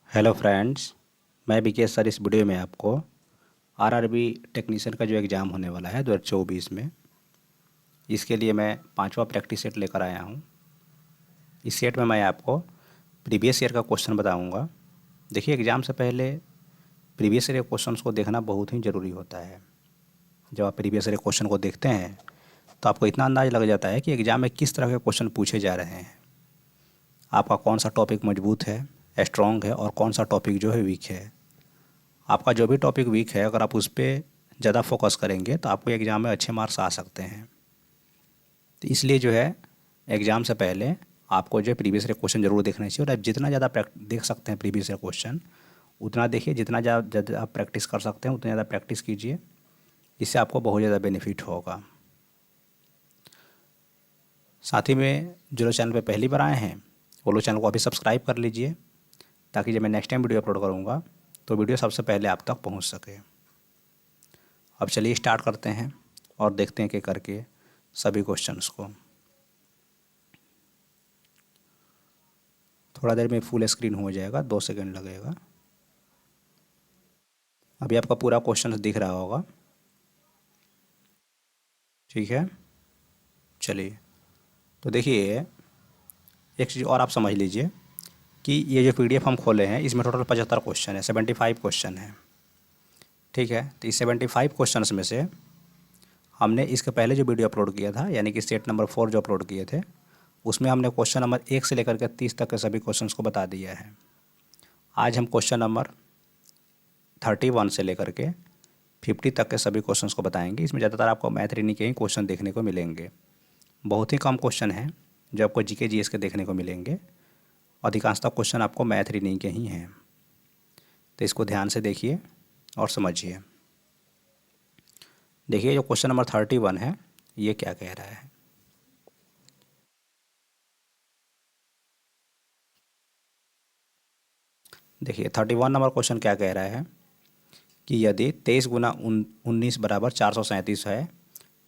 Hello friends. मैं Vikesh sir इस video में आपको आरआरबी टेक्नीशियन का जो एग्ज़ाम होने वाला है 2024 में, इसके लिए मैं पांचवा प्रैक्टिस सेट लेकर आया हूं। इस सेट में मैं आपको प्रीवियस ईयर का क्वेश्चन बताऊंगा। देखिए, एग्ज़ाम से पहले प्रीवियस ईयर के क्वेश्चंस को देखना बहुत ही ज़रूरी होता है। जब आप प्रीवियस ईयर के क्वेश्चन को देखते हैं तो आपको इतना अंदाज़ लग जाता है कि एग्ज़ाम में किस तरह के क्वेश्चन पूछे जा रहे हैं, आपका कौन सा टॉपिक मजबूत है, स्ट्रॉन्ग है, और कौन सा टॉपिक जो है वीक है। आपका जो भी टॉपिक वीक है, अगर आप उस पर ज़्यादा फोकस करेंगे तो आपको एग्ज़ाम में अच्छे मार्क्स आ सकते हैं। तो इसलिए जो है, एग्ज़ाम से पहले आपको जो है प्रीवियस ईयर क्वेश्चन जरूर देखना चाहिए। और आप जितना ज़्यादा देख सकते हैं प्रीवियस ईयर क्वेश्चन, उतना देखिए। जितना ज़्यादा आप प्रैक्टिस कर सकते हैं उतना ज़्यादा प्रैक्टिस कीजिए। इससे आपको बहुत ज़्यादा बेनिफिट होगा। साथ ही में जो लोग चैनल पर पहली बार आए हैं वो लोग चैनल को अभी सब्सक्राइब कर लीजिए, ताकि जब मैं नेक्स्ट टाइम वीडियो अपलोड करूँगा तो वीडियो सबसे पहले आप तक पहुँच सके। अब चलिए स्टार्ट करते हैं और देखते हैं कि करके सभी क्वेश्चंस को। थोड़ा देर में फुल स्क्रीन हो जाएगा, 2 सेकंड लगेगा। अभी आपका पूरा क्वेश्चन दिख रहा होगा, ठीक है। चलिए, तो देखिए, एक चीज़ और आप समझ लीजिए कि ये जो पीडीएफ हम खोले हैं इसमें टोटल 75 क्वेश्चन है, 75 क्वेश्चन है, ठीक है। तो इस 75 क्वेश्चन में से हमने इसके पहले जो वीडियो अपलोड किया था, यानी कि सेट नंबर 4 जो अपलोड किए थे, उसमें हमने क्वेश्चन नंबर 1 से लेकर के 30 तक के सभी क्वेश्चंस को बता दिया है। आज हम क्वेश्चन नंबर 31 से लेकर के 50 तक के सभी क्वेश्चंस को बताएंगे। इसमें ज़्यादातर आपको मैथ रीजनिंग के ही क्वेश्चन देखने को मिलेंगे। बहुत ही कम क्वेश्चन हैं जो आपको जीके जीएस के देखने को मिलेंगे। अधिकांशतः क्वेश्चन आपको मैथ रीजनिंग के ही हैं। तो इसको ध्यान से देखिए और समझिए। देखिए, जो क्वेश्चन नंबर 31 है ये क्या कह रहा है। देखिए, 31 नंबर क्वेश्चन क्या कह रहा है कि यदि 23 गुना 19 बराबर 437 है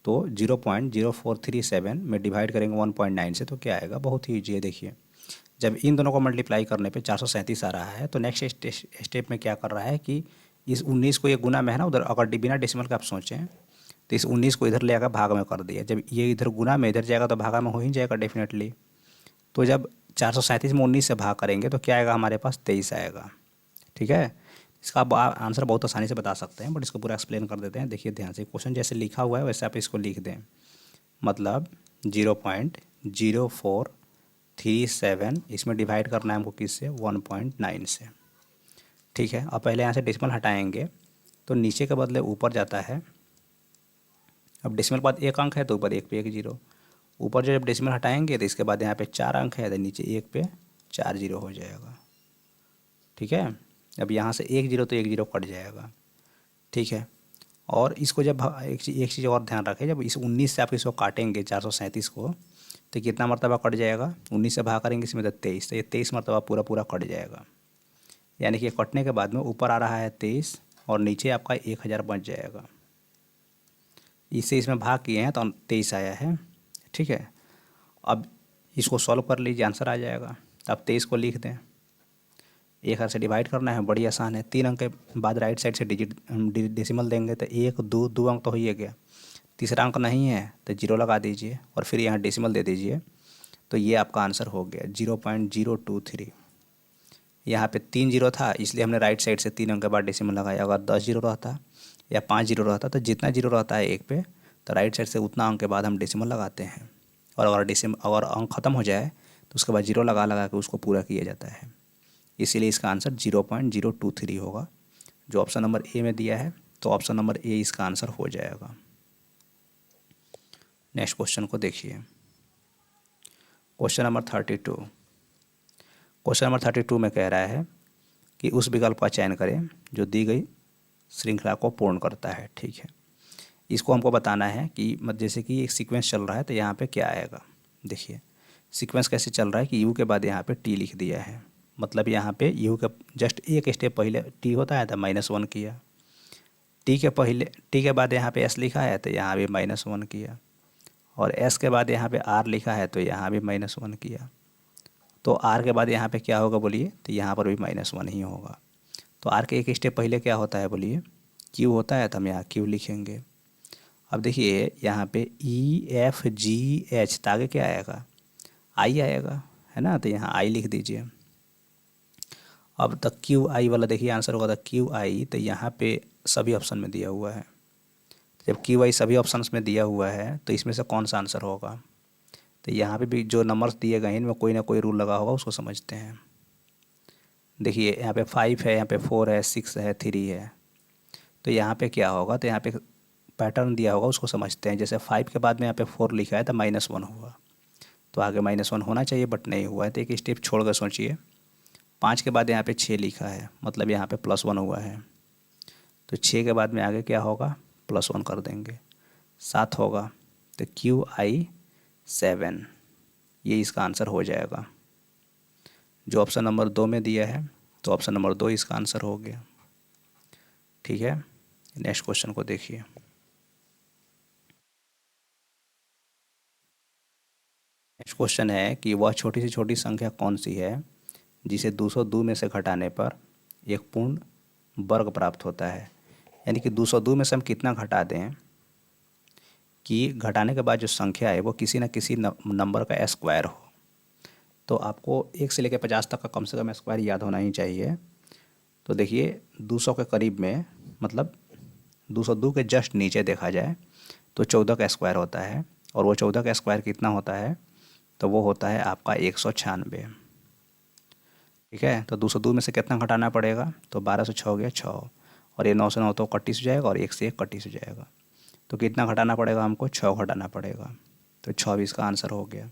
तो 0.0437 में डिवाइड करेंगे 1.9 से तो क्या आएगा। बहुत ही ईजी है। देखिए, जब इन दोनों को मल्टीप्लाई करने पे 437 आ रहा है तो नेक्स्ट स्टेप में क्या कर रहा है कि इस 19 को ये गुना में है ना, उधर अगर बिना डेसिमल का आप सोचें तो इस 19 को इधर ले आकर भाग में कर दिया। जब ये इधर गुना में इधर जाएगा तो भागा में हो ही जाएगा डेफिनेटली। तो जब 437 में 19 से भाग करेंगे तो क्या आएगा, हमारे पास 23 आएगा, ठीक है। इसका आप आंसर बहुत आसानी से बता सकते हैं, बट इसको पूरा एक्सप्लेन कर देते हैं। देखिए ध्यान से, क्वेश्चन जैसे लिखा हुआ है वैसे आप इसको लिख दें। मतलब 0.0437 इसमें डिवाइड करना है हमको किससे, 1.9 से, ठीक है। अब पहले यहाँ से डेसिमल हटाएंगे तो नीचे के बदले ऊपर जाता है। अब डेसिमल के बाद एक अंक है तो ऊपर एक पे एक जीरो। ऊपर जो जब डेसिमल हटाएंगे तो इसके बाद यहाँ पे 4 अंक है तो नीचे एक पे 4 जीरो हो जाएगा, ठीक है। अब यहाँ से एक जीरो तो एक जीरो कट जाएगा, ठीक है। और इसको जब एक चीज़ और ध्यान रखें, जब इस 19 से आप इसको काटेंगे 437 को तो कितना मरतबा कट जाएगा, 19 से भाग करेंगे इसमें तो 23, तो ये 23 मरतबा पूरा पूरा कट जाएगा। यानी कि कटने के बाद में ऊपर आ रहा है 23 और नीचे आपका 1000 बच जाएगा। इससे इसमें भाग किए हैं तो 23 आया है, ठीक है। अब इसको सॉल्व कर लीजिए, आंसर आ जाएगा। तो आप 23 को लिख दें, 1000 से डिवाइड करना है, बड़ी आसान है। 3 अंक के बाद राइट साइड से डिजिट डेसिमल देंगे तो 1 2 2 अंक तो हो ही गया। तीसरा अंक नहीं है तो जीरो लगा दीजिए और फिर यहाँ डेसिमल दे दीजिए। तो ये आपका आंसर हो गया 0.023। यहाँ पे 3 जीरो था इसलिए हमने राइट साइड से 3 अंक के बाद डेसिमल लगाया। अगर 10 जीरो रहता या 5 जीरो रहता तो जितना जीरो रहता है एक पे, तो राइट साइड से उतना अंक के बाद हम डेसिमल लगाते हैं। और अगर अंक ख़त्म हो जाए तो उसके बाद जीरो लगा लगा के उसको पूरा किया जाता है। इसीलिए इसका आंसर 0.023 होगा, जो ऑप्शन नंबर ए में दिया है। तो ऑप्शन नंबर ए इसका आंसर हो जाएगा। नेक्स्ट क्वेश्चन को देखिए, क्वेश्चन नंबर 32। क्वेश्चन नंबर 32 में कह रहा है कि उस विकल्प का चयन करें जो दी गई श्रृंखला को पूर्ण करता है, ठीक है। इसको हमको बताना है कि जैसे कि एक सीक्वेंस चल रहा है तो यहाँ पे क्या आएगा। देखिए, सीक्वेंस कैसे चल रहा है कि यू के बाद यहाँ पे टी लिख दिया है। मतलब यहाँ पे यू का जस्ट एक स्टेप पहले टी होता है तो -1 किया। टी के बाद यहाँ पे एस लिखा है तो यहाँ भी -1 किया। और एस के बाद यहाँ पे आर लिखा है तो यहाँ भी -1 किया। तो आर के बाद यहाँ पे क्या होगा बोलिए, तो यहाँ पर भी -1 ही होगा। तो आर के एक स्टेप पहले क्या होता है बोलिए, क्यू होता है, तो हम यहाँ क्यू लिखेंगे। अब देखिए यहाँ पे EFGH, तो आगे क्या आएगा, आई आएगा, है ना, तो यहाँ आई लिख दीजिए। अब तक QI वाला देखिए आंसर होगा, तो QI, तो यहाँ पे सभी ऑप्शन में दिया हुआ है। जब QI सभी ऑप्शंस में दिया हुआ है तो इसमें से कौन सा आंसर होगा, तो यहाँ पे भी जो नंबर्स दिए गए हैं इनमें कोई ना कोई रूल लगा होगा, उसको समझते हैं। देखिए यहाँ पे 5 है, यहाँ पे 4 है, 6 है, 3 है, तो यहाँ पे क्या होगा, तो यहाँ पे पैटर्न दिया होगा, उसको समझते हैं। जैसे 5 के बाद में यहाँ पे 4 लिखा है तो -1 हुआ, तो आगे -1 होना चाहिए, बट नहीं हुआ है, तो एक स्टेप छोड़ कर सोचिए। 5 के बाद यहाँ पे 6 लिखा है, मतलब यहाँ पे +1 हुआ है, तो 6 के बाद में आगे क्या होगा, +1 कर देंगे। 7 होगा, तो QI 7, ये इसका आंसर हो जाएगा। जो ऑप्शन नंबर 2 में दिया है, तो ऑप्शन नंबर 2 इसका आंसर हो गया। ठीक है, नेक्स्ट क्वेश्चन को देखिए। नेक्स्ट क्वेश्चन है कि वह छोटी से छोटी संख्या कौन सी है जिसे 202 में से घटाने पर एक पूर्ण वर्ग प्राप्त होता है। यानी कि 202 में से हम कितना घटा दें कि घटाने के बाद जो संख्या है वो किसी न किसी नंबर का स्क्वायर हो। तो आपको 1 से लेकर 50 तक का कम से कम स्क्वायर याद होना ही चाहिए। तो देखिए 200 के करीब में, मतलब 202 के जस्ट नीचे देखा जाए तो 14 का स्क्वायर होता है, और वो 14 का स्क्वायर कितना होता है, तो वो होता है आपका 196। ठीक है, तो 202 में से कितना घटाना पड़ेगा, तो 12 से 6 हो गया 6, और ये 9 से 9 तो 31 हो जाएगा, और 1 से 1 31 हो जाएगा। तो कितना घटाना पड़ेगा हमको, 6 घटाना पड़ेगा, तो 6 भी इसका आंसर हो गया,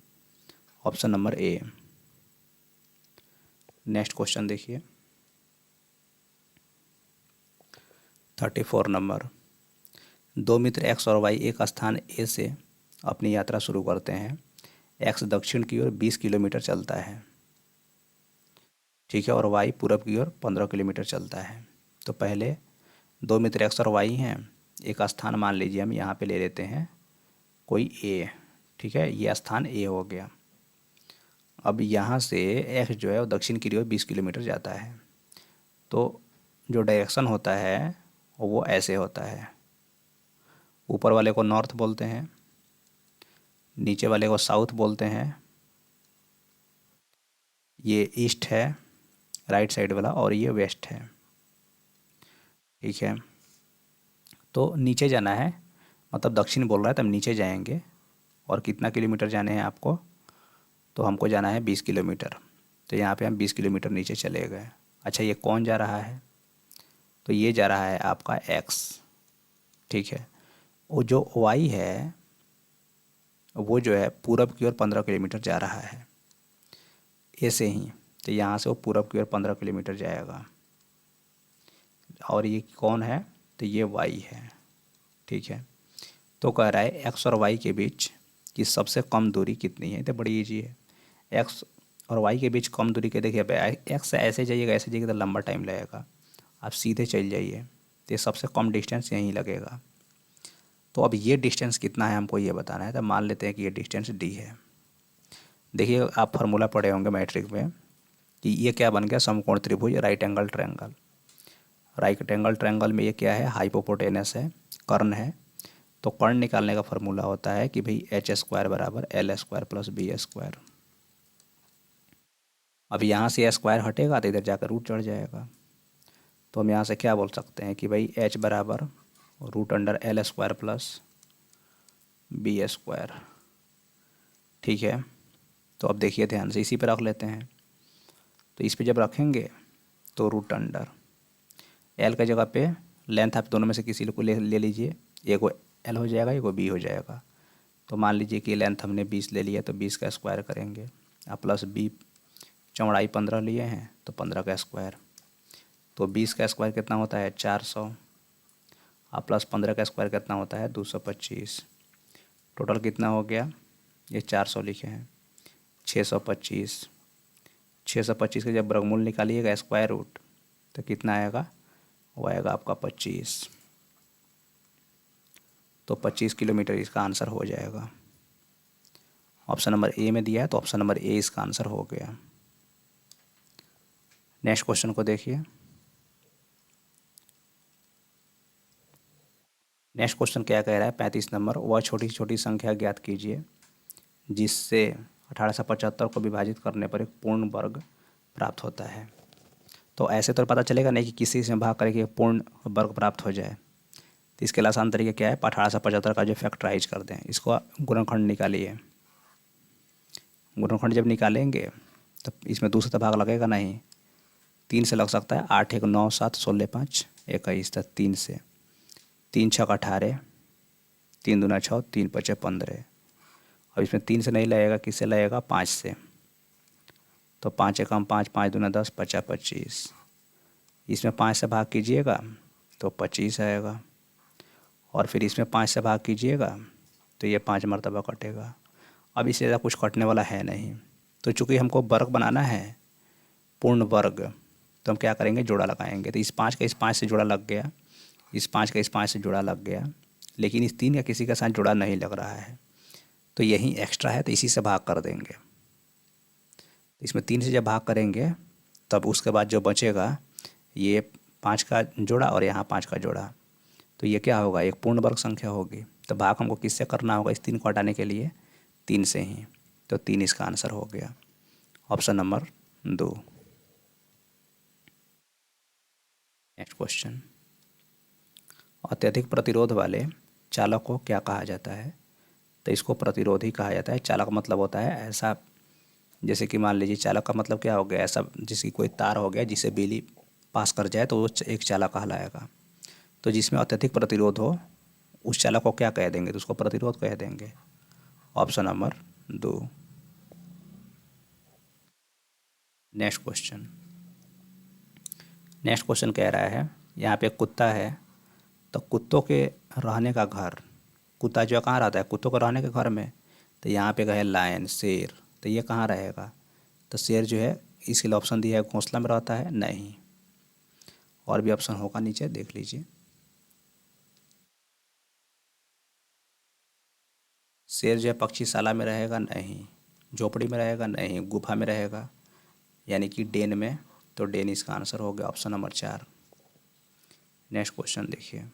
option number A. Next question देखिए 34 नंबर। दो मित्र एक्स और वाई एक स्थान ए से अपनी यात्रा शुरू करते हैं। एक्स दक्षिण की ओर 20 किलोमीटर चलता है, ठीक है, और वाई पूरब की ओर 15 किलोमीटर चलता है। तो पहले दो मित्र एक्स और वाई हैं, एक स्थान मान लीजिए हम यहाँ पे ले लेते हैं कोई ए, ठीक है, ये स्थान ए हो गया। अब यहाँ से एक्स जो है वो दक्षिण की ओर 20 किलोमीटर जाता है, तो जो डायरेक्शन होता है वो ऐसे होता है। ऊपर वाले को नॉर्थ बोलते हैं, नीचे वाले को साउथ बोलते हैं, ये ईस्ट है राइट साइड वाला, और ये वेस्ट है। ठीक है, तो नीचे जाना है, मतलब दक्षिण बोल रहा है तो हम नीचे जाएंगे। और कितना किलोमीटर जाने हैं आपको, तो हमको जाना है 20 किलोमीटर। तो यहाँ पे हम 20 किलोमीटर नीचे चले गए। अच्छा, ये कौन जा रहा है, तो ये जा रहा है आपका एक्स। ठीक है, वो जो वाई है वो जो है पूरब की ओर 15 किलोमीटर जा रहा है ऐसे ही, तो यहाँ से वो पूरब की ओर 15 किलोमीटर जाएगा। और ये कौन है, तो ये वाई है। ठीक है, तो कह रहा है एक्स और वाई के बीच की सबसे कम दूरी कितनी है, तो बड़ी ईजी है। एक्स और वाई के बीच कम दूरी के देखिए, एक्स से ऐसे जाइएगा, ऐसे जाइएगा तो लंबा टाइम लगेगा, आप सीधे चल जाइए, तो ये सबसे कम डिस्टेंस यहीं लगेगा। तो अब ये डिस्टेंस कितना है हमको ये बताना है, तो मान लेते हैं कि ये डिस्टेंस डी है। देखिए आप फार्मूला पढ़े होंगे मैट्रिक में कि ये क्या बन गया, समकोण त्रिभुज, right angle triangle. Right angle triangle में ये क्या है, हाइपोटेनस है, कर्ण है। तो कर्ण निकालने का फार्मूला होता है कि भाई h² बराबर L² प्लस B²। अब यहाँ से स्क्वायर हटेगा तो इधर जाकर रूट चढ़ जाएगा। तो हम यहाँ से क्या बोल सकते हैं कि भाई h बराबर √L² प्लस B²। ठीक है, तो अब देखिए ध्यान से इसी पे रख लेते हैं। तो इस पे जब रखेंगे तो √, L का जगह पे लेंथ आप दोनों में से किसी को ले लीजिए, एक को L हो जाएगा, एक को B हो जाएगा। तो मान लीजिए कि लेंथ हमने 20 ले लिया, तो 20 का स्क्वायर करेंगे, आप प्लस B चौड़ाई 15 लिए हैं तो 15 का स्क्वायर। तो 20 का स्क्वायर कितना होता है 400, आप प्लस 15 का स्क्वायर कितना होता है 225। टोटल कितना हो गया, ये 400 लिखे हैं, 625। 625 का जब वर्गमूल निकालिएगा स्क्वायर रूट तो कितना आएगा, वो आएगा आपका 25। तो 25 किलोमीटर इसका आंसर हो जाएगा। ऑप्शन नंबर ए में दिया है तो ऑप्शन नंबर ए इसका आंसर हो गया। नेक्स्ट क्वेश्चन को देखिए। नेक्स्ट क्वेश्चन क्या कह रहा है, 35 नंबर, वह छोटी छोटी संख्या ज्ञात कीजिए जिससे 1875 को विभाजित करने पर एक पूर्ण वर्ग प्राप्त होता है। तो ऐसे तो पता चलेगा नहीं कि किसी से भाग करके एक पूर्ण वर्ग प्राप्त हो जाए। तो इसके लिए आसान तरीका क्या है, 1875 का जो फैक्टराइज कर दें, इसको गुणनखंड निकालिए। गुणनखंड जब निकालेंगे तो इसमें दूसरा तो भाग लगेगा नहीं, 3 से लग सकता है, 8 1 9 7 16 5 21, तक 3 से, 3 6 18, 3 दूना 6, 3 5 15। अब इसमें 3 से नहीं लगेगा, किससे लगेगा, 5 से। तो 5 एकम 5, 5 दूना 10, 50 25। इसमें 5 से भाग कीजिएगा तो 25 आएगा, और फिर इसमें 5 से भाग कीजिएगा तो ये 5 मरतबा कटेगा। अब इससे ज़्यादा कुछ कटने वाला है नहीं। तो चूँकि हमको वर्ग बनाना है, पूर्ण वर्ग, तो हम क्या करेंगे, जोड़ा लगाएंगे। तो इस 5 का इस 5 से जोड़ा लग गया, इस 5 का इस 5 से जोड़ा लग गया, लेकिन इस 3 का किसी के साथ जोड़ा नहीं लग रहा है, तो यही एक्स्ट्रा है, तो इसी से भाग कर देंगे। इसमें 3 से जब भाग करेंगे तब उसके बाद जो बचेगा, ये 5 का जोड़ा और यहाँ 5 का जोड़ा, तो ये क्या होगा, एक पूर्ण वर्ग संख्या होगी। तो भाग हमको किससे करना होगा, इस 3 को हटाने के लिए 3 से ही। तो 3 इसका आंसर हो गया, ऑप्शन नंबर 2। नेक्स्ट क्वेश्चन, अत्यधिक प्रतिरोध वाले चालक को क्या कहा जाता है। तो इसको प्रतिरोधी कहा जाता है। चालक मतलब होता है ऐसा, जैसे कि मान लीजिए चालक का मतलब क्या हो गया, ऐसा जिसकी कोई तार हो गया जिसे बिजली पास कर जाए, तो वो एक चालक कहलाएगा। तो जिसमें अत्यधिक प्रतिरोध हो उस चालक को क्या कह देंगे, तो उसको प्रतिरोध कह देंगे, option number 2। Next question, next question कह रहा है, यहाँ पे कुत्ता है, तो कुत्तों के रहने का घर, कुत्ता जो कहाँ रहता है, कुत्तों के रहने के घर में। तो यहाँ पे कहे लायन, शेर, तो ये कहाँ रहेगा, तो शेर जो है, इसके लिए ऑप्शन दिया है घोंसला में रहता है, नहीं। और भी ऑप्शन होगा नीचे देख लीजिए। शेर जो है पक्षीशाला में रहेगा, नहीं। झोपड़ी में रहेगा, नहीं। गुफा में रहेगा, यानी कि डेन में, तो डेन इसका आंसर हो गया, ऑप्शन नंबर 4। नेक्स्ट क्वेश्चन देखिए,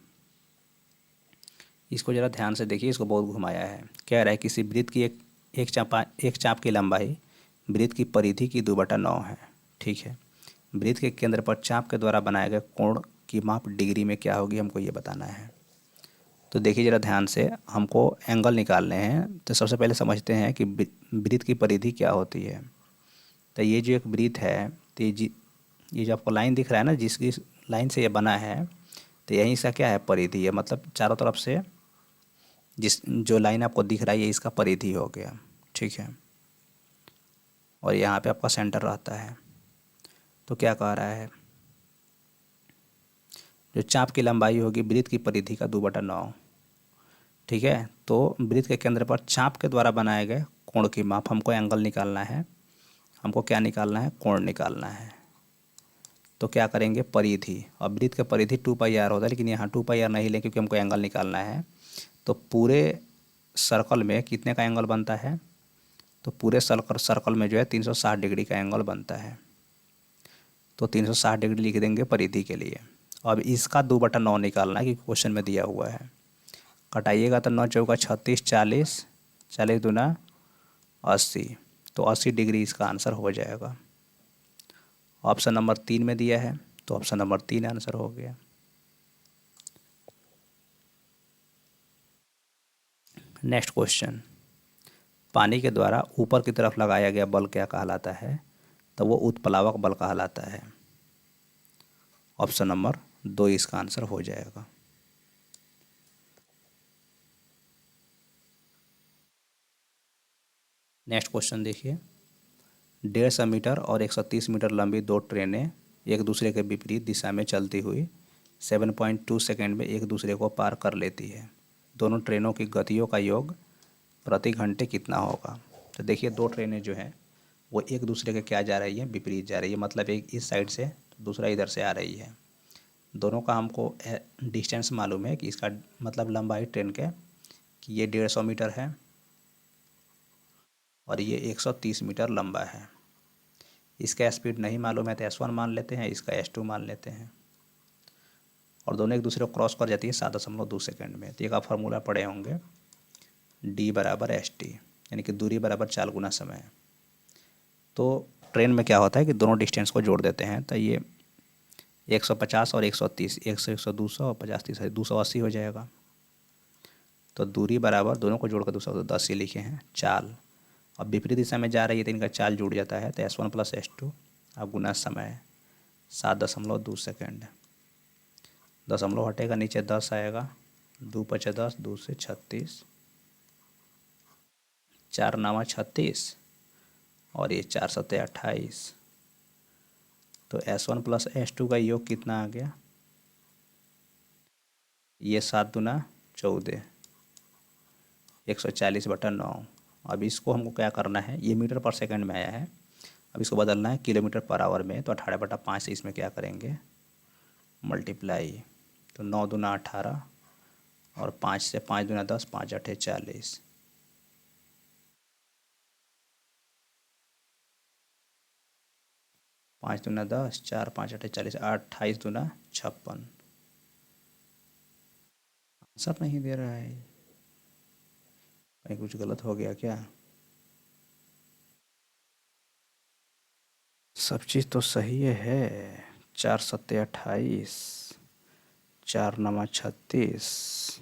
इसको ज़रा ध्यान से देखिए, इसको बहुत घुमाया है। कह रहा है किसी वृत्त की एक चाप की लंबाई वृत्त की परिधि की 2/9 है, ठीक है। वृत्त के केंद्र पर चाप के द्वारा बनाए गए कोण की माप डिग्री में क्या होगी, हमको ये बताना है। तो देखिए ज़रा ध्यान से, हमको एंगल निकालने हैं। तो सबसे पहले समझते हैं कि वृत्त की परिधि क्या होती है। तो ये जो एक वृत्त है, तो ये जो आपको लाइन दिख रहा है ना, जिसकी लाइन से ये बना है, तो यहीं से क्या है, परिधि है। मतलब चारों तरफ से जिस जो लाइन आपको दिख रहा है, ये इसका परिधि हो गया, ठीक है। और यहाँ पे आपका सेंटर रहता है। तो क्या कह रहा है, जो चाप की लंबाई होगी वृत्त की परिधि का 2/9, ठीक है। तो वृत्त के केंद्र पर चाप के द्वारा बनाए गए कोण की माप, हमको एंगल निकालना है, हमको क्या निकालना है, कोण निकालना है। तो क्या करेंगे, परिधि, और वृत्त के परिधि 2πr होता है, लेकिन यहाँ 2πr नहीं लें क्योंकि हमको एंगल निकालना है। तो पूरे सर्कल में कितने का एंगल बनता है, तो पूरे सर्कल में जो है 360 डिग्री का एंगल बनता है। तो 360 डिग्री लिख देंगे परिधि के लिए। अब इसका 2/9 निकालना है, क्योंकि क्वेश्चन में दिया हुआ है। कटाइएगा तो 9 चौका 36, 40, 40 दूना 80, तो 80 डिग्री इसका आंसर हो जाएगा। ऑप्शन नंबर 3 में दिया है, तो ऑप्शन नंबर 3 आंसर हो गया। नेक्स्ट क्वेश्चन, पानी के द्वारा ऊपर की तरफ लगाया गया बल क्या कहलाता है, तो वो उत्प्लावक बल कहलाता है। ऑप्शन नंबर 2 इसका आंसर हो जाएगा। नेक्स्ट क्वेश्चन देखिए, 150 मीटर और 130 मीटर लंबी दो ट्रेनें एक दूसरे के विपरीत दिशा में चलती हुई 7.2 सेकेंड में एक दूसरे को पार कर लेती है। दोनों ट्रेनों की गतियों का योग प्रति घंटे कितना होगा। तो देखिए, दो ट्रेनें जो हैं वो एक दूसरे के क्या जा रही है, विपरीत जा रही है। मतलब एक इस साइड से, दूसरा इधर से आ रही है। दोनों का हमको डिस्टेंस मालूम है कि इसका मतलब लंबाई ट्रेन के, कि ये 150 मीटर है और ये 130 मीटर लंबा है। इसका स्पीड नहीं मालूम है तो S1 मान लेते हैं, इसका S2 मान लेते हैं, और दोनों एक दूसरे को क्रॉस कर जाती है 7.2 सेकेंड में। तो एक आप फार्मूला पढ़े होंगे, D बराबर ST, यानी कि दूरी बराबर चाल गुना समय। तो ट्रेन में क्या होता है कि दोनों डिस्टेंस को जोड़ देते हैं, तो ये 150 और 130, 100 200 और 50 30 280 हो जाएगा। तो दूरी बराबर दोनों को जोड़कर 210 ही लिखे हैं। चाल अब विपरीत दिशा में जा रही है तो इनका चाल जुड़ जाता है, तो S1 प्लस S2 अब गुना समय 7.2 सेकेंड। दशमलव हटेगा, नीचे 10 आएगा, 2 पचे 10, 2 से 36, 4 9 36 और ये 4 7 28। तो S1 प्लस S2 का योग कितना आ गया, ये 7 दूना 14, 140/9। अब इसको हमको क्या करना है, ये मीटर पर सेकंड में आया है, अब इसको बदलना है किलोमीटर पर आवर में। तो 18/5 से इसमें क्या करेंगे, मल्टीप्लाई। तो 9 दूना 18 और 5 से 5 दूना 10, 5 8 40, 5 दूना 10, 4 5 8 40, 28 दूना 56। आंसर नहीं दे रहा है, कहीं कुछ गलत हो गया क्या? सब चीज़ तो सही है। 4 7 28, 4 9 36,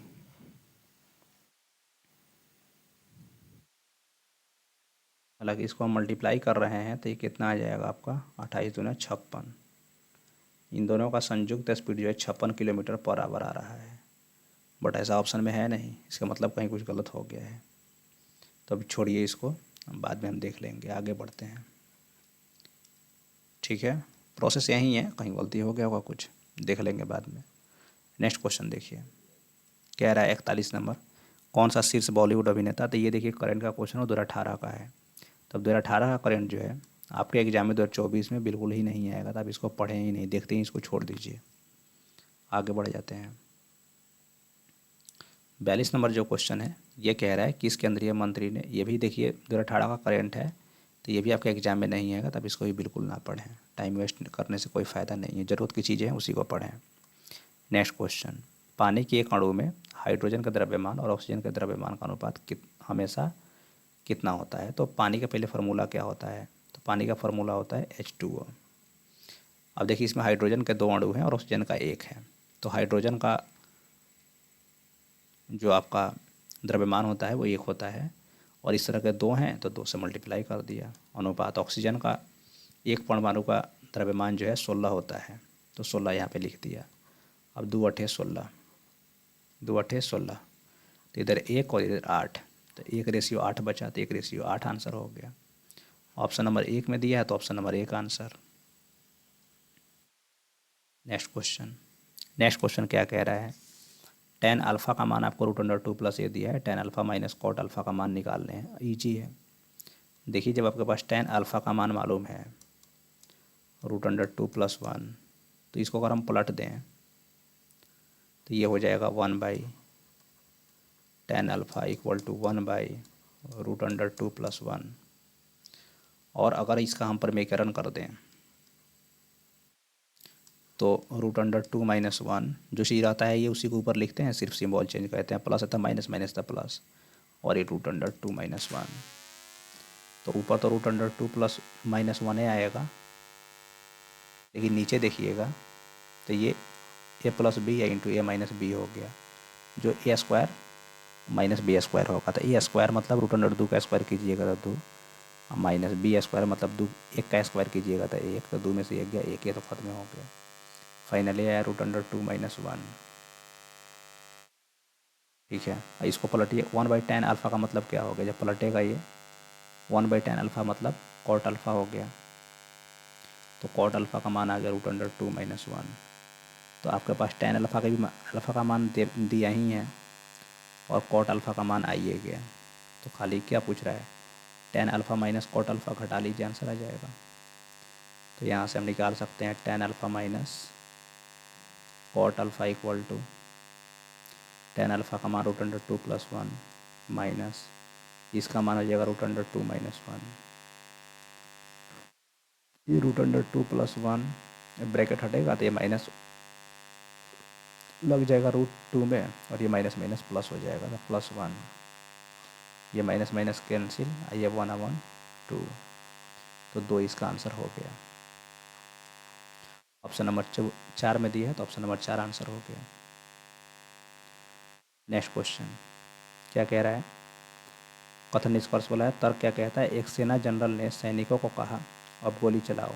हालांकि इसको हम मल्टीप्लाई कर रहे हैं तो ये कितना आ जाएगा आपका, 28 दूना 56। इन दोनों का संयुक्त स्पीड जो है 56 किलोमीटर पर आवर आ रहा है, बट ऐसा ऑप्शन में है नहीं, इसका मतलब कहीं कुछ गलत हो गया है। तो अभी छोड़िए इसको, बाद में हम देख लेंगे, आगे बढ़ते हैं। ठीक है, प्रोसेस यही है, कहीं गलती हो गया होगा कुछ, देख लेंगे बाद में। नेक्स्ट क्वेश्चन देखिए, कह रहा है 41 नंबर, कौन सा शीर्ष बॉलीवुड अभिनेता, तो ये देखिए करंट का क्वेश्चन हो, 2018 का है। तब 2018 का करंट जो है आपके एग्जाम में 2024 में बिल्कुल ही नहीं आएगा, तो आप इसको पढ़ें ही नहीं, देखते ही इसको छोड़ दीजिए। आगे बढ़ जाते हैं। 42 नंबर जो क्वेश्चन है, ये कह रहा है किस केंद्रीय मंत्री ने, ये भी देखिए 2018 का करंट है, तो ये भी आपके एग्जाम में नहीं आएगा, तब इसको भी बिल्कुल ना पढ़ें, टाइम वेस्ट करने से कोई फ़ायदा नहीं है, ज़रूरत की चीज़ें हैं उसी को पढ़ें। नेक्स्ट क्वेश्चन, पानी के एक अणु में हाइड्रोजन का द्रव्यमान और ऑक्सीजन के द्रव्यमान का अनुपात हमेशा कितना होता है। तो पानी का पहले फार्मूला क्या होता है, तो पानी का फार्मूला होता है H2O। अब देखिए इसमें हाइड्रोजन के 2 अणु हैं और ऑक्सीजन का 1 है, तो हाइड्रोजन का जो आपका द्रव्यमान होता है वो 1 होता है, और इस तरह के 2 हैं तो 2 से मल्टीप्लाई कर दिया। अनुपात ऑक्सीजन का एक परमाणु का द्रव्यमान जो है 16 होता है, तो 16 यहाँ पे लिख दिया। अब 2 8 16, 2 8 16, तो इधर 1 और इधर 8, तो 1:8 बचा, तो 1:8 आंसर हो गया। ऑप्शन नंबर 1 में दिया है तो option number 1 answer. Next question क्या कह रहा है, tan अल्फ़ा का मान आपको √2 प्लस ये दिया है, tan alpha minus cot alpha का मान निकालने हैं, ईजी है। देखिए जब आपके पास tan अल्फ़ा का मान मालूम है √2 + 1, तो इसको अगर हम पलट दें तो ये हो जाएगा 1/tan अल्फ़ा = 1/√2 + 1। और अगर इसका हम परमीकरण कर दें तो √2 - 1 जो चीज़ रहता है ये उसी के ऊपर लिखते हैं, सिर्फ सिंबल चेंज करते हैं, प्लस आता है माइनस, माइनस था प्लस, और ये √2 - 1, तो ऊपर तो √2 + -1 आएगा, लेकिन नीचे देखिएगा तो ये a + b या इंटू a - b हो गया, जो a² - b² होगा। तो a² मतलब √2 का स्क्वायर कीजिएगा तो 2, माइनस b² मतलब 2, 1 का स्क्वायर कीजिएगा तो 1, तो 2 में से 1 गया, 1 ये तो खत्म हो गया। फाइनली आया √2 - 1। ठीक है, इसको पलटिए, 1/tan अल्फ़ा का मतलब क्या हो गया, जब पलटेगा ये 1/tan अल्फ़ा मतलब कॉट अल्फ़ा हो गया, तो कॉट अल्फ़ा का मान आ गया √2 - 1। तो आपके पास tan अल्फ़ा का भी अल्फ़ा का मान दिया ही है, और कॉट अल्फ़ा का मान आइए गया, तो खाली क्या पूछ रहा है, tan alpha minus cot alpha घटा लीजिए, आंसर आ जाएगा। तो यहाँ से हम निकाल सकते हैं tan alpha minus cot alpha = tan alpha का मान √2 + 1 माइनस इसका मान हो जाएगा √2 - 1। ये √2 + 1 ब्रैकेट हटेगा तो ये माइनस लग जाएगा √2 में, और ये माइनस माइनस प्लस हो जाएगा तो +1, ये माइनस माइनस कैंसिल, ये 1/2, तो 2 इसका आंसर हो गया। ऑप्शन नंबर 4 में दिया है तो ऑप्शन नंबर 4 आंसर हो गया। नेक्स्ट क्वेश्चन क्या कह रहा है, कथन निष्कर्ष बोला है। तर्क क्या कहता है, एक सेना जनरल ने सैनिकों को कहा अब गोली चलाओ।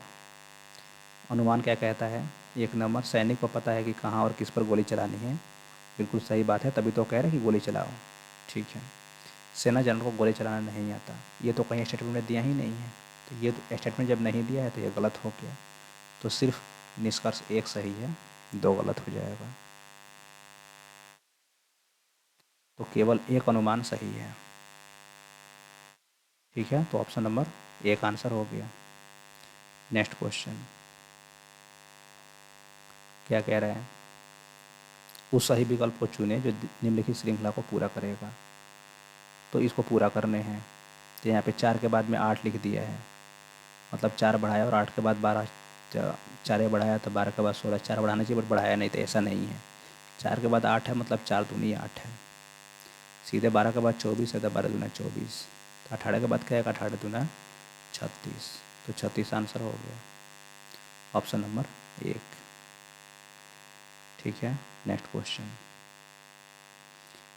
अनुमान क्या कहता है, 1 नंबर सैनिक को पता है कि कहाँ और किस पर गोली चलानी है, बिल्कुल सही बात है, तभी तो कह रहे हैं कि गोली चलाओ। ठीक है, सेना जनरल को गोली चलाना नहीं आता, ये तो कहीं स्टेटमेंट में दिया ही नहीं है, तो ये तो स्टेटमेंट जब नहीं दिया है तो ये गलत हो गया। तो सिर्फ निष्कर्ष 1 सही है, 2 गलत हो जाएगा। तो केवल 1 अनुमान सही है। ठीक है, तो ऑप्शन नंबर 1 आंसर हो गया। नेक्स्ट क्वेश्चन क्या कह रहे हैं, उस सही विकल्प को चुनें जो निम्नलिखित श्रृंखला को पूरा करेगा। तो इसको पूरा करने हैं तो यहाँ पे 4 के बाद में 8 लिख दिया है, मतलब 4 बढ़ाया और 8 के बाद 12, 4 बढ़ाया तो 12 के बाद 16, 4 बढ़ाना चाहिए बट बढ़ाया नहीं, तो ऐसा नहीं है। 4 के बाद 8 है, मतलब 4 दूनी 8 है, सीधे 12 के बाद 24 है तो 12 दूना 24, तो 18 के बाद क्या है, 18 दूना 36, तो 36 आंसर हो गया, ऑप्शन नंबर 1। ठीक है, नेक्स्ट क्वेश्चन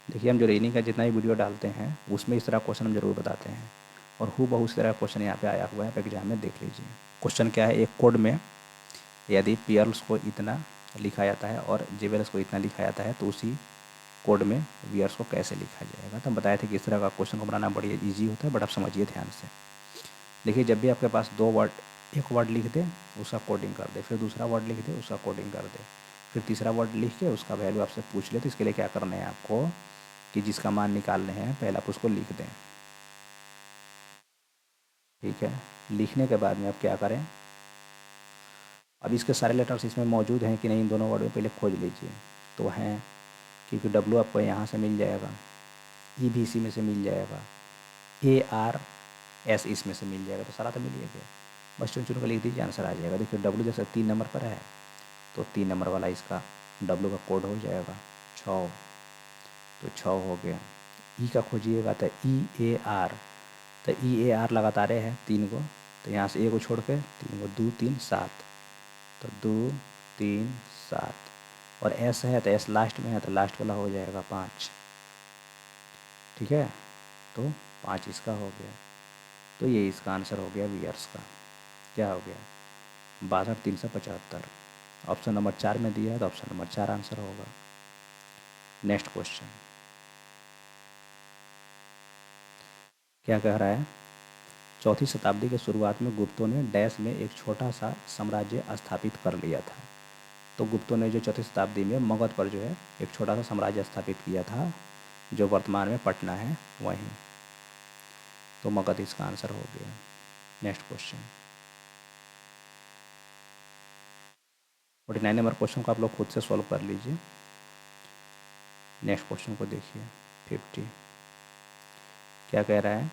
देखिए, हम जो रीडिंग का जितना भी वीडियो डालते हैं उसमें इस तरह क्वेश्चन हम जरूर बताते हैं, और हूबहू इस तरह क्वेश्चन यहाँ पे आया हुआ है, एग्जाम में देख लीजिए। क्वेश्चन क्या है, एक कोड में यदि पियर्स को इतना लिखा जाता है और जेवेल्स को इतना लिखा जाता है तो उसी कोड में वियर्स को कैसे लिखा जाएगा। तो हम बताए थे कि इस तरह का क्वेश्चन को बनाना बड़ी ईजी होता है, बट आप समझिए ध्यान से। देखिए, जब भी आपके पास 2 वर्ड, एक वर्ड लिख दे उसका कोडिंग कर दे, फिर दूसरा वर्ड लिख दे उसका कोडिंग कर दे, फिर तीसरा वर्ड लिख के उसका वैल्यू आपसे पूछ ले, तो इसके लिए क्या करना है आपको कि जिसका मान निकालने हैं पहले आप उसको लिख दें। ठीक है, लिखने के बाद में आप क्या करें, अब इसके सारे लेटर्स इसमें मौजूद हैं कि नहीं इन दोनों वर्ड में पहले खोज लीजिए। तो हैं, क्योंकि W आपको यहाँ से मिल जाएगा, E भी इसी में से मिल जाएगा, AR S इसमें से मिल जाएगा, तो सारा तो मिल ही गया, बस चुन चुन कर लिख दीजिए, आंसर आ जाएगा। देखिए W जैसे 3 नंबर पर है तो 3 नंबर वाला इसका W का कोड हो जाएगा 6, तो 6 हो गया। E का खोजिएगा तो EAR, तो EAR लगातार है 3 को, तो यहाँ से 1 को छोड़ के 3 को, 2 3 7, तो 2 3 7, और S है तो S लास्ट में है तो लास्ट वाला हो जाएगा 5। ठीक है, तो 5 इसका हो गया, तो ये इसका आंसर हो गया वियर्स का। क्या हो गया, 62,375। ऑप्शन नंबर 4 में दिया है तो ऑप्शन नंबर 4 आंसर होगा। नेक्स्ट क्वेश्चन क्या कह रहा है, 4वीं शताब्दी के शुरुआत में गुप्तों ने डैश में एक छोटा सा साम्राज्य स्थापित कर लिया था। तो गुप्तों ने जो 4वीं शताब्दी में मगध पर जो है एक छोटा सा साम्राज्य स्थापित किया था, जो वर्तमान में पटना है वहीं, तो मगध इसका आंसर हो गया। नेक्स्ट क्वेश्चन 49 नंबर क्वेश्चन को आप लोग खुद से सॉल्व कर लीजिए। नेक्स्ट क्वेश्चन को देखिए 50, क्या कह रहा है,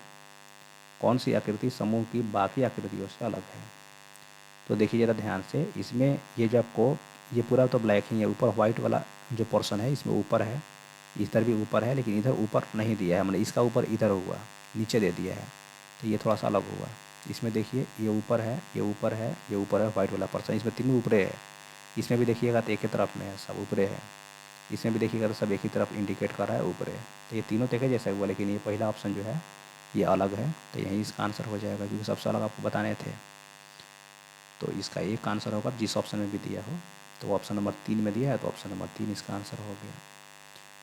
कौन सी आकृति समूह की बाकी आकृतियों से अलग है। तो देखिए ज़रा ध्यान से, इसमें ये जो आपको ये पूरा तो ब्लैक ही है, ऊपर वाइट वाला जो पोर्शन है इसमें ऊपर है, इधर भी ऊपर है, लेकिन इधर ऊपर नहीं दिया है, हमने इसका ऊपर इधर हुआ, नीचे दे दिया है, तो ये थोड़ा सा अलग हुआ। इसमें देखिए ये ऊपर है, ये ऊपर है, ये ऊपर है वाइट वाला पोर्शन, इसमें तीनों ऊपरे है। इसमें भी देखिएगा तो एक ही तरफ में है, सब ऊपरे है। इसमें भी देखिएगा तो सब एक ही तरफ इंडिकेट कर रहा है ऊपरे, तो ये तीनों देखे जैसा हुआ, लेकिन ये पहला ऑप्शन जो है ये अलग है, तो यही इसका आंसर हो जाएगा, क्योंकि सबसे अलग आपको बताने थे। तो इसका एक आंसर होगा जिस ऑप्शन में भी दिया हो, तो ऑप्शन नंबर 3 में दिया है तो ऑप्शन नंबर 3 इसका आंसर हो गया।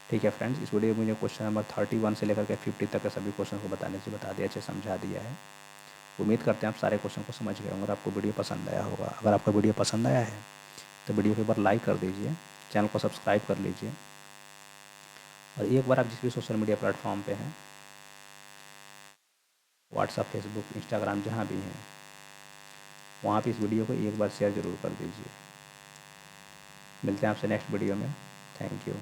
ठीक है फ्रेंड्स, इस वीडियो में मुझे क्वेश्चन नंबर 31 से लेकर के 50 तक के सभी क्वेश्चन को बताने से बता दिया, अच्छे समझा दिया है। उम्मीद करते हैं आप सारे क्वेश्चन को समझ गए होंगे और आपको वीडियो पसंद आया होगा। अगर आपको वीडियो पसंद आया है तो वीडियो को एक बार लाइक कर दीजिए, चैनल को सब्सक्राइब कर लीजिए, और एक बार आप जिस भी सोशल मीडिया प्लेटफॉर्म पे हैं, व्हाट्सअप, फेसबुक, इंस्टाग्राम, जहाँ भी हैं, वहाँ पे इस वीडियो को एक बार शेयर ज़रूर कर दीजिए। मिलते हैं आपसे नेक्स्ट वीडियो में। Thank you.